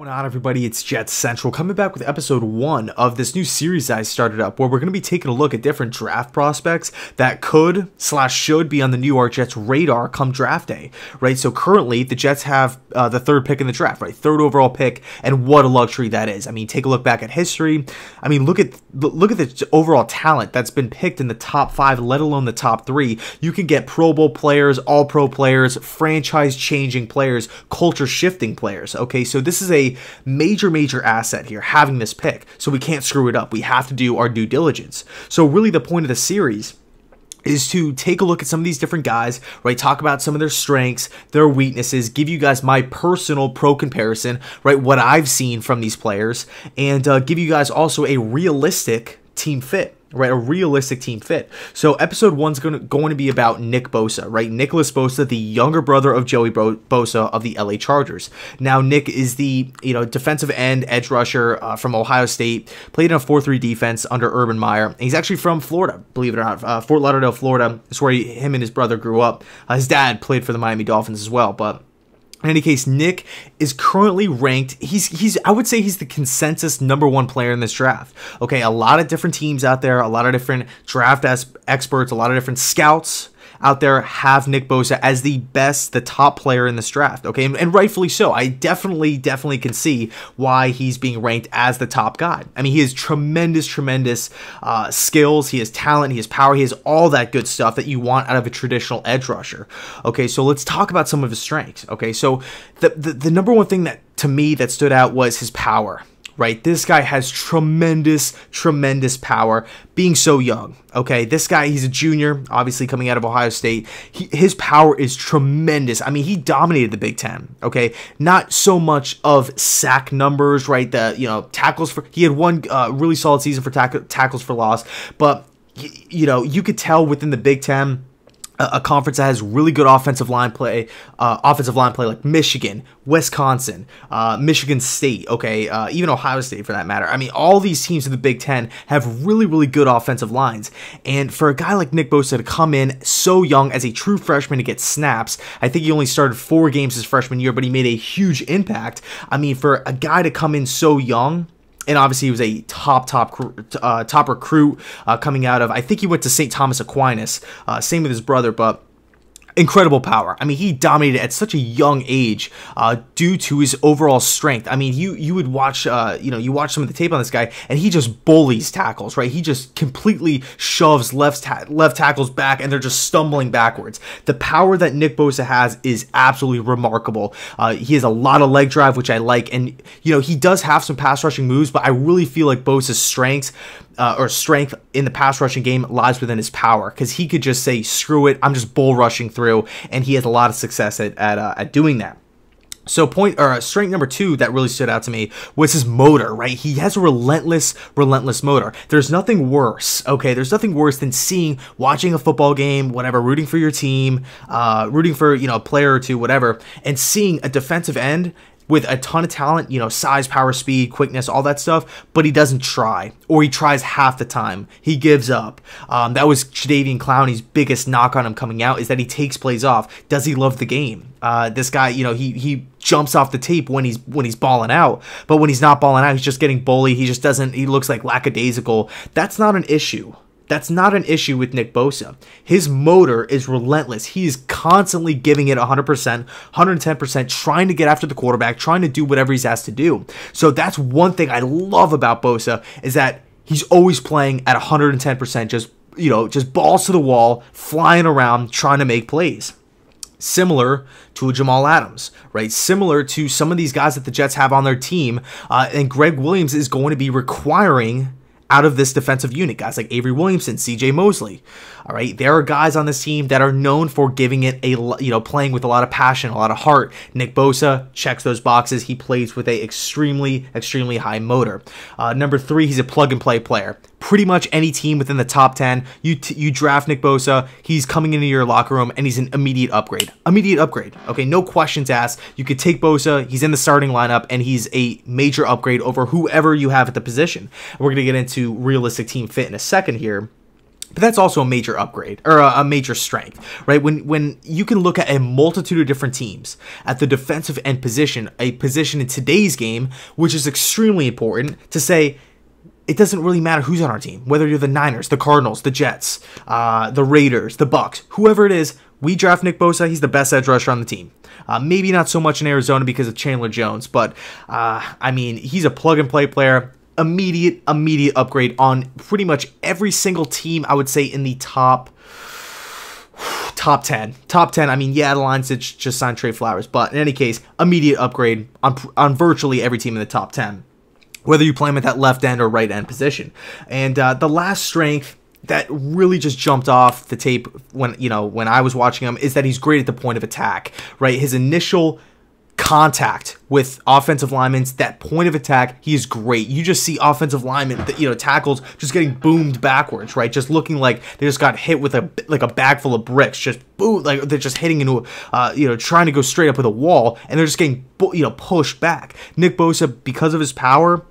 What's going on, everybody? It's JetsCentral coming back with episode 1 of this new series I started up where we're going to be taking a look at different draft prospects that could/should be on the New York Jets radar come draft day, right? So currently the Jets have the third pick in the draft, right? Third overall pick, and what a luxury that is. I mean, take a look back at history. I mean, look at the overall talent that's been picked in the top 5, let alone the top 3. You can get Pro Bowl players, All-Pro players, franchise-changing players, culture-shifting players, okay? So this is a major asset here, having this pick, so we can't screw it up. We have to do our due diligence. So really the point of the series is to take a look at some of these different guys, right? Talk about some of their strengths, their weaknesses, give you guys my personal pro comparison, right? What I've seen from these players, and give you guys also a realistic team fit. Right, a realistic team fit. So episode 1's going to be about Nick Bosa, right? Nicholas Bosa, the younger brother of Joey Bosa of the LA Chargers. Now Nick is the defensive end edge rusher from Ohio State. Played in a 4-3 defense under Urban Meyer. And he's actually from Florida, believe it or not. Fort Lauderdale, Florida. That's where him and his brother grew up. His dad played for the Miami Dolphins as well, but in any case, Nick is currently ranked, I would say he's the consensus #1 player in this draft. Okay, a lot of different teams out there, a lot of different draft experts, a lot of different scouts out there have Nick Bosa as the top player in this draft, okay? And rightfully so. I definitely can see why he's being ranked as the top guy. I mean, he has tremendous skills, he has talent, he has power, he has all that good stuff that you want out of a traditional edge rusher. Okay, so let's talk about some of his strengths, okay? So the #1 thing that, to me, that stood out was his power. Right, this guy has tremendous power, being so young. Okay, this guy, he's a junior, obviously coming out of Ohio State. His power is tremendous. I mean, he dominated the Big Ten. Okay, not so much of sack numbers, right? Tackles for. He had one really solid season for tackles for loss, but you could tell within the Big Ten, a conference that has really good offensive line play like Michigan, Wisconsin, Michigan State, okay, even Ohio State for that matter. I mean, all these teams in the Big Ten have really good offensive lines. And for a guy like Nick Bosa to come in so young as a true freshman to get snaps, I think he only started 4 games his freshman year, but he made a huge impact. I mean, for a guy to come in so young, and obviously he was a top recruit coming out of, I think he went to St. Thomas Aquinas, same with his brother, but incredible power. I mean, he dominated at such a young age due to his overall strength. I mean, you would watch, you watch some of the tape on this guy, and he just bullies tackles, right? He just completely shoves left tackles back, and they're just stumbling backwards. The power that Nick Bosa has is absolutely remarkable. He has a lot of leg drive, which I like, and he does have some pass rushing moves, but I really feel like Bosa's strength in the pass rushing game lies within his power, because he could just say, screw it, I'm just bull rushing through, and he has a lot of success at doing that. So strength number 2 that really stood out to me was his motor, right? He has a relentless motor. There's nothing worse, okay? There's nothing worse than watching a football game, whatever, rooting for your team, rooting for, a player or two, whatever, and seeing a defensive end with a ton of talent, size, power, speed, quickness, all that stuff, but he doesn't try, or he tries half the time. He gives up. That was Jadeveon Clowney's biggest knock on him coming out, is that he takes plays off. Does he love the game? This guy, he jumps off the tape when he's balling out, but when he's not balling out, he's just getting bullied. He looks like lackadaisical. That's not an issue. That's not an issue with Nick Bosa. His motor is relentless. He is constantly giving it 100%, 110%, trying to get after the quarterback, trying to do whatever he's asked to do. So that's one thing I love about Bosa, is that he's always playing at 110%, just balls to the wall, flying around, trying to make plays. Similar to a Jamal Adams, right? Similar to some of these guys that the Jets have on their team, and Greg Williams is going to be requiring out of this defensive unit, guys like Avery Williamson, C.J. Mosley. All right, there are guys on this team that are known for giving it playing with a lot of passion, a lot of heart. Nick Bosa checks those boxes. He plays with a extremely high motor. Number 3, he's a plug-and-play player. Pretty much any team within the top 10, you draft Nick Bosa, he's coming into your locker room, and he's an immediate upgrade. Okay, no questions asked. You could take Bosa, he's in the starting lineup, and he's a major upgrade over whoever you have at the position. We're going to get into realistic team fit in a second here. But that's also a major upgrade, or a major strength, right? When you can look at a multitude of different teams at the defensive end position, a position in today's game, which is extremely important to say, it doesn't really matter who's on our team, whether you're the Niners, the Cardinals, the Jets, the Raiders, the Bucks, whoever it is, we draft Nick Bosa, he's the best edge rusher on the team. Maybe not so much in Arizona because of Chandler Jones, but I mean, he's a plug-and-play player. Immediate upgrade on pretty much every single team, I would say, in the top 10. Top 10, I mean, yeah, the Lions did just sign Trey Flowers, but in any case, immediate upgrade on virtually every team in the top 10, whether you play him at that left end or right end position. And the last strength that really just jumped off the tape when I was watching him is that he's great at the point of attack, right? His initial contact with offensive linemen, that point of attack, he is great. You just see offensive linemen, tackles just getting boomed backwards, right? Just looking like they just got hit with a bag full of bricks, just boom, like they're just hitting into trying to go straight up with a wall, and they're just getting pushed back. Nick Bosa, because of his power,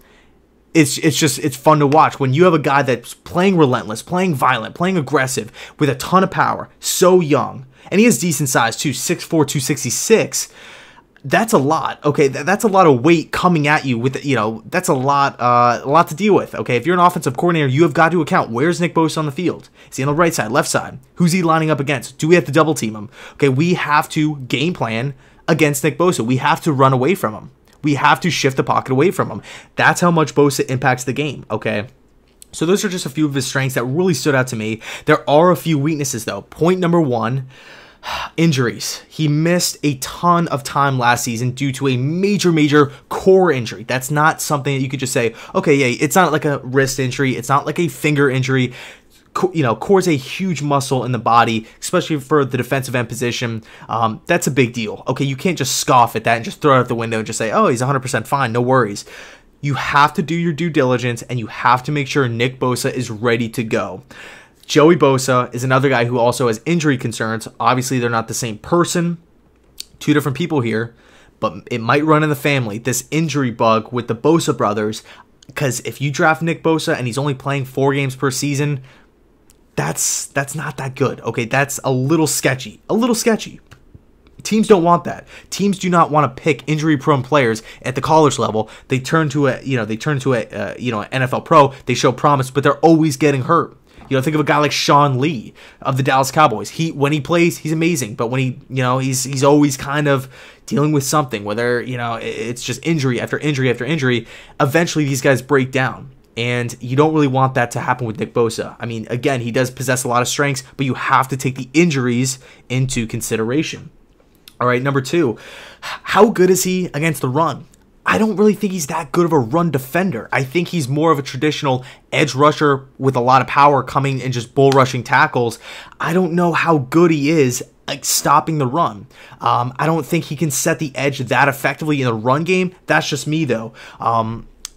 it's fun to watch when you have a guy that's playing relentless, playing violent, playing aggressive with a ton of power, so young, and he has decent size too, 6'4", 266. That's a lot, okay? That's a lot of weight coming at you with, that's a lot to deal with, okay? If you're an offensive coordinator, you have got to account, where's Nick Bosa on the field? Is he on the right side, left side? Who's he lining up against? Do we have to double team him? Okay, we have to game plan against Nick Bosa. We have to run away from him. We have to shift the pocket away from him. That's how much Bosa impacts the game, okay? So those are just a few of his strengths that really stood out to me. There are a few weaknesses, though. Point number one, injuries. He missed a ton of time last season due to a major core injury. That's not something that you could just say, okay, yeah, it's not like a wrist injury. It's not like a finger injury. Core is a huge muscle in the body, especially for the defensive end position. That's a big deal. Okay, you can't just scoff at that and just throw it out the window and just say, oh, he's 100% fine, no worries. You have to do your due diligence, and you have to make sure Nick Bosa is ready to go. Joey Bosa is another guy who also has injury concerns. Obviously, they're not the same person. Two different people here, but it might run in the family, this injury bug with the Bosa brothers, because if you draft Nick Bosa and he's only playing 4 games per season, that's not that good. Okay, that's a little sketchy. Teams don't want that. Teams do not want to pick injury-prone players at the college level. They turn to an NFL pro. They show promise, but they're always getting hurt. Think of a guy like Sean Lee of the Dallas Cowboys. When he plays, he's amazing, but when he's always kind of dealing with something, whether it's just injury after injury after injury. Eventually, these guys break down, and you don't really want that to happen with Nick Bosa. I mean, again, he does possess a lot of strengths, but you have to take the injuries into consideration. All right, number 2, how good is he against the run? I don't really think he's that good of a run defender. I think he's more of a traditional edge rusher with a lot of power coming and just bull rushing tackles. I don't know how good he is at stopping the run. I don't think he can set the edge that effectively in the run game. That's just me, though.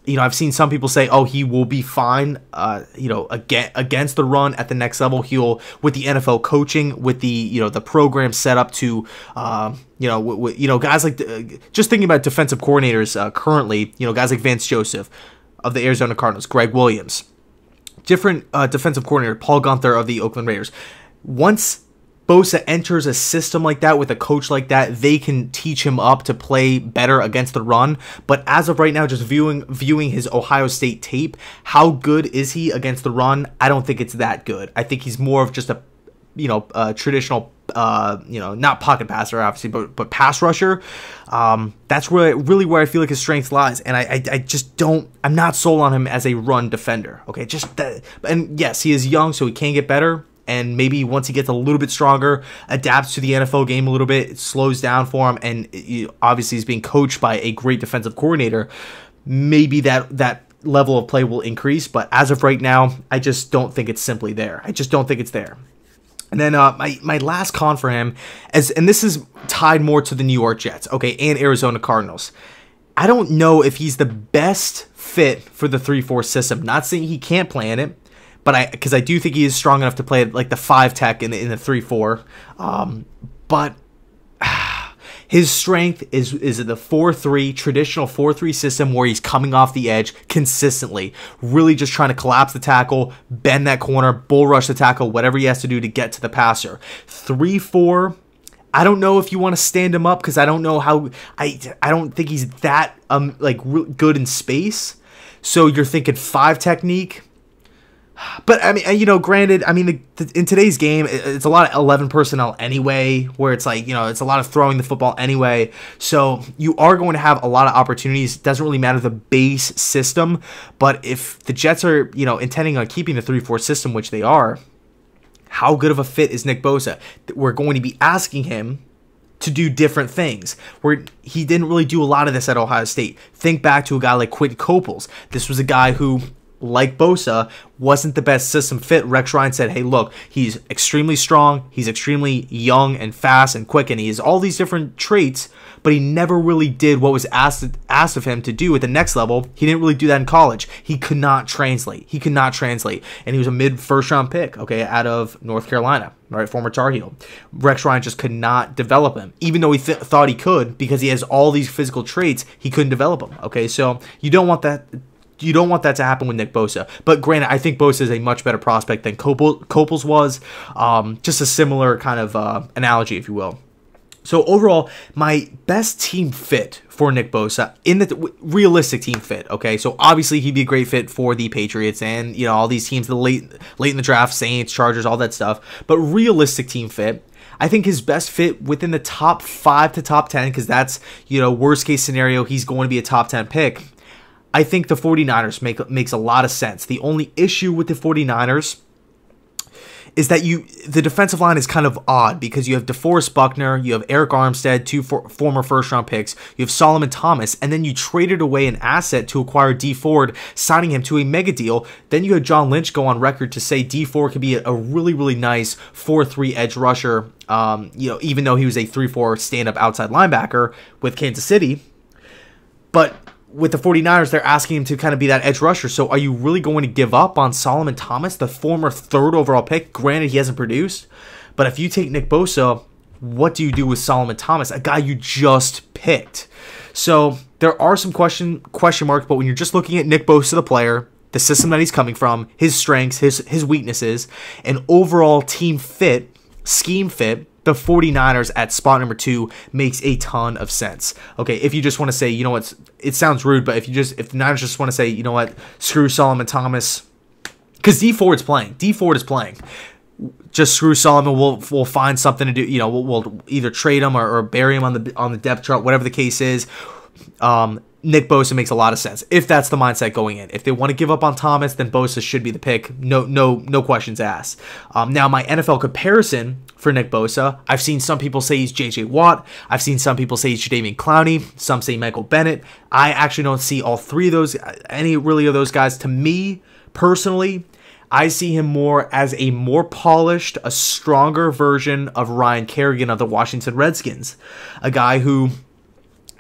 I've seen some people say, oh, he will be fine, against the run at the next level. He'll, with the NFL coaching, with the program set up to, guys like, just thinking about defensive coordinators currently, guys like Vance Joseph of the Arizona Cardinals, Greg Williams, different defensive coordinator, Paul Gunther of the Oakland Raiders. Once Bosa enters a system like that with a coach like that, they can teach him up to play better against the run. But as of right now, just viewing his Ohio State tape, how good is he against the run? I don't think it's that good. I think he's more of just a traditional, not pocket passer, obviously, but pass rusher. That's really where I feel like his strength lies. And I just don't, I'm not sold on him as a run defender. Okay, and yes, he is young, so he can get better. And maybe once he gets a little bit stronger, adapts to the NFL game a little bit, it slows down for him, and obviously he's being coached by a great defensive coordinator, maybe that level of play will increase. But as of right now, I just don't think it's simply there. I just don't think it's there. And then my last con for him, and this is tied more to the New York Jets, okay, and Arizona Cardinals. I don't know if he's the best fit for the 3-4 system. Not saying he can't play in it, but because I do think he is strong enough to play like the 5 tech in the 3-4. But His strength is the 4-3, traditional 4-3 system where he's coming off the edge consistently, really just trying to collapse the tackle, bend that corner, bull rush the tackle, whatever he has to do to get to the passer. 3-4, I don't know if you want to stand him up because I don't know how, I don't think he's that good in space. So you're thinking 5 technique. But, I mean, you know, granted, I mean, in today's game, it's a lot of 11 personnel anyway, where it's like, you know, it's a lot of throwing the football anyway. So you are going to have a lot of opportunities. It doesn't really matter the base system. But if the Jets are, you know, intending on keeping the 3-4 system, which they are, how good of a fit is Nick Bosa? We're going to be asking him to do different things, where he didn't really do a lot of this at Ohio State. Think back to a guy like Quentin Coples. This was a guy who, like Bosa, wasn't the best system fit. Rex Ryan said, hey, look, he's extremely strong, he's extremely young and fast and quick, and he has all these different traits, but he never really did what was asked of him to do at the next level. He didn't really do that in college. He could not translate. And he was a mid-first round pick, okay, out of North Carolina, right, former Tar Heel. Rex Ryan just could not develop him, even though he thought he could, because he has all these physical traits. He couldn't develop him, okay? So you don't want that. You don't want that to happen with Nick Bosa. But granted, I think Bosa is a much better prospect than Coples was. Just a similar kind of analogy, if you will. So overall, my best team fit for Nick Bosa, in the realistic team fit, okay? So obviously he'd be a great fit for the Patriots and, you know, all these teams, the late in the draft, Saints, Chargers, all that stuff. But realistic team fit, I think his best fit within the top 5 to top 10, because that's, you know, worst case scenario, he's going to be a top 10 pick. I think the 49ers makes a lot of sense. The only issue with the 49ers is that the defensive line is kind of odd, because you have DeForest Buckner, you have Eric Armstead, 2 former first-round picks, you have Solomon Thomas, and then you traded away an asset to acquire Dee Ford, signing him to a mega deal. Then you had John Lynch go on record to say Dee Ford could be a really, really nice 4-3 edge rusher, you know, even though he was a 3-4 stand-up outside linebacker with Kansas City. But with the 49ers, they're asking him to kind of be that edge rusher. So are you really going to give up on Solomon Thomas, the former 3rd overall pick? Granted, he hasn't produced. But if you take Nick Bosa, what do you do with Solomon Thomas, a guy you just picked? So there are some question marks, but when you're just looking at Nick Bosa, the player, the system that he's coming from, his strengths, his weaknesses, and overall team fit, scheme fit, the 49ers at spot number 2 makes a ton of sense. Okay, if you just want to say, you know what, it sounds rude, but if the Niners just want to say, you know what, screw Solomon Thomas, because Dee Ford is playing. Just screw Solomon. We'll find something to do. You know, we'll either trade him or bury him on the depth chart, whatever the case is. Nick Bosa makes a lot of sense if that's the mindset going in. If they want to give up on Thomas, then Bosa should be the pick. No questions asked. Now, my NFL comparison for Nick Bosa, I've seen some people say he's J.J. Watt. I've seen some people say he's Jadeveon Clowney. Some say Michael Bennett. I actually don't see all 3 of those, any really of those guys. To me, personally, I see him more as a more polished, a stronger version of Ryan Kerrigan of the Washington Redskins. A guy who,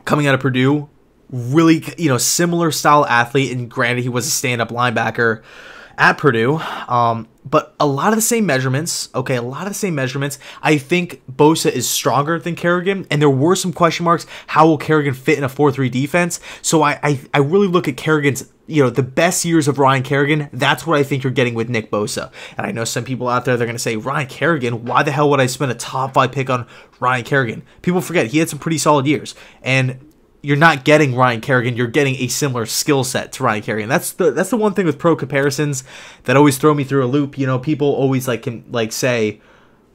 coming out of Purdue, really, you know, similar style athlete, and granted he was a stand-up linebacker at Purdue, but a lot of the same measurements. Okay, a lot of the same measurements. I think Bosa is stronger than Kerrigan, and there were some question marks. How will Kerrigan fit in a 4-3 defense? So I really look at Kerrigan's, you know, the best years of Ryan Kerrigan. That's what I think you're getting with Nick Bosa. And I know some people out there, they're going to say, Ryan Kerrigan, why the hell would I spend a top 5 pick on Ryan Kerrigan? People forget he had some pretty solid years, and you're not getting Ryan Kerrigan, you're getting a similar skill set to Ryan Kerrigan. That's the one thing with pro comparisons that always throw me through a loop. You know, people always can say,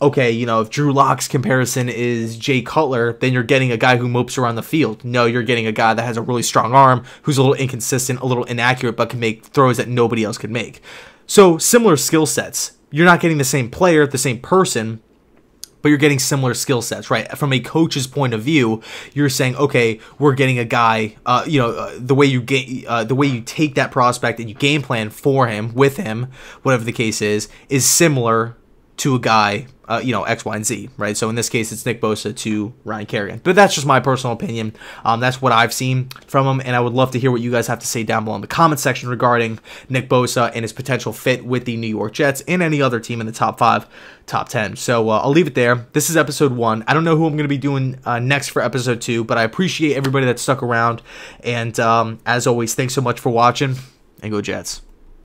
okay, you know, if Drew Lock's comparison is Jay Cutler, then you're getting a guy who mopes around the field. No, you're getting a guy that has a really strong arm, who's a little inconsistent, a little inaccurate, but can make throws that nobody else can make. So similar skill sets. You're not getting the same player, the same person, but you're getting similar skill sets, right? From a coach's point of view, you're saying, okay, we're getting a guy, the way you take that prospect and you game plan for him, with him, whatever the case is similar to a guy, X, Y, and Z, right? So in this case, it's Nick Bosa to Ryan Kerrigan. But that's just my personal opinion. That's what I've seen from him, and I would love to hear what you guys have to say down below in the comment section regarding Nick Bosa and his potential fit with the New York Jets and any other team in the top 5, top 10. So I'll leave it there. This is episode 1. I don't know who I'm going to be doing next for episode 2, but I appreciate everybody that stuck around. And as always, thanks so much for watching, and go Jets.